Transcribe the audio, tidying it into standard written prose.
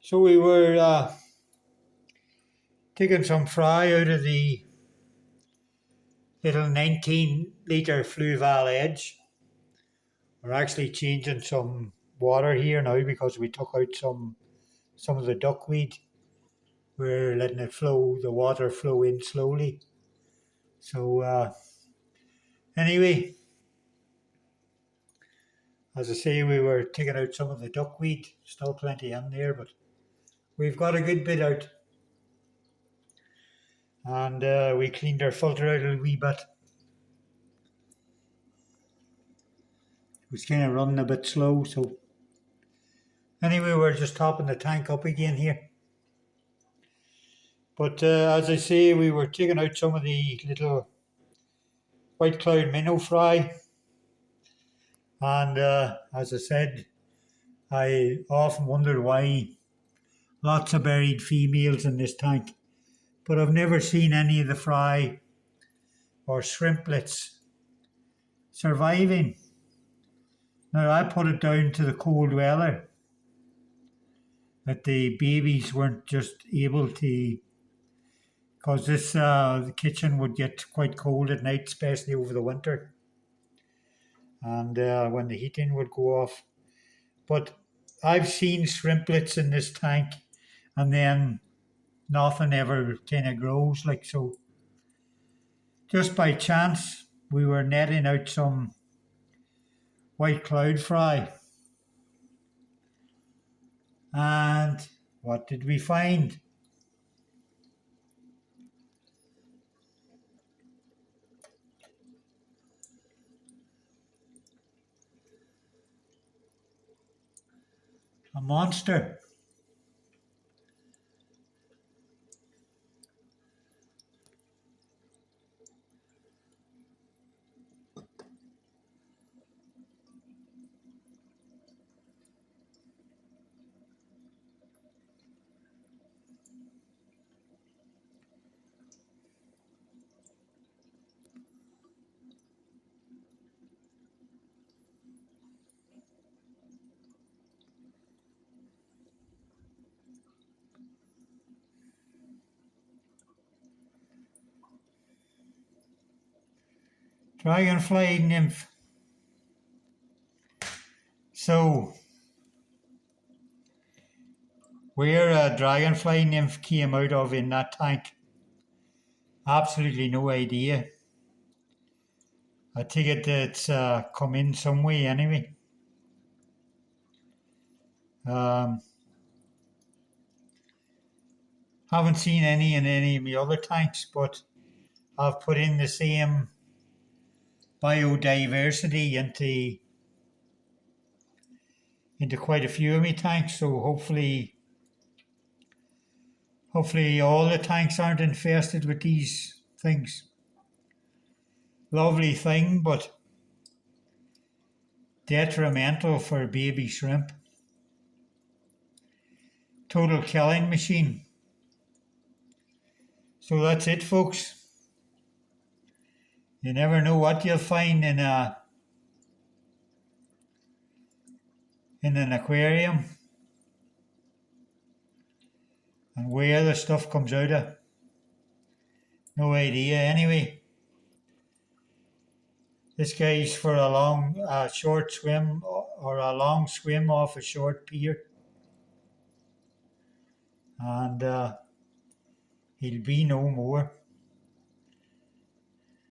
So we were taking some fry out of the little 19 litre Fluval Edge. We're actually changing some water here now because we took out some of the duckweed. We're letting it flow, the water flow in slowly. So anyway, as I say, we were taking out some of the duckweed. Still plenty in there, but we've got a good bit out. And we cleaned our filter out a wee bit. It was kind of running a bit slow, so anyway, we're just topping the tank up again here. But as I say, we were taking out some of the little white cloud minnow fry. And as I said, I often wondered why lots of buried females in this tank, but I've never seen any of the fry or shrimplets surviving. Now, I put it down to the cold weather, that the babies weren't just able to, because the kitchen would get quite cold at night, especially over the winter, and when the heating would go off. But I've seen shrimplets in this tank, and then nothing ever kind of grows. Like, so just by chance, we were netting out some white cloud fry. And what did we find? A monster. Dragonfly nymph. So, where a dragonfly nymph came out of in that tank, absolutely no idea. I take it it's come in some way anyway. Haven't seen any in any of my other tanks, but I've put in the same biodiversity into quite a few of my tanks, so hopefully all the tanks aren't infested with these things. Lovely thing, but detrimental for baby shrimp. Total killing machine. So that's it, folks. You never know what you'll find in an aquarium and where the stuff comes out of. No idea. Anyway, this guy's for a short swim or a long swim off a short pier, and he'll be no more.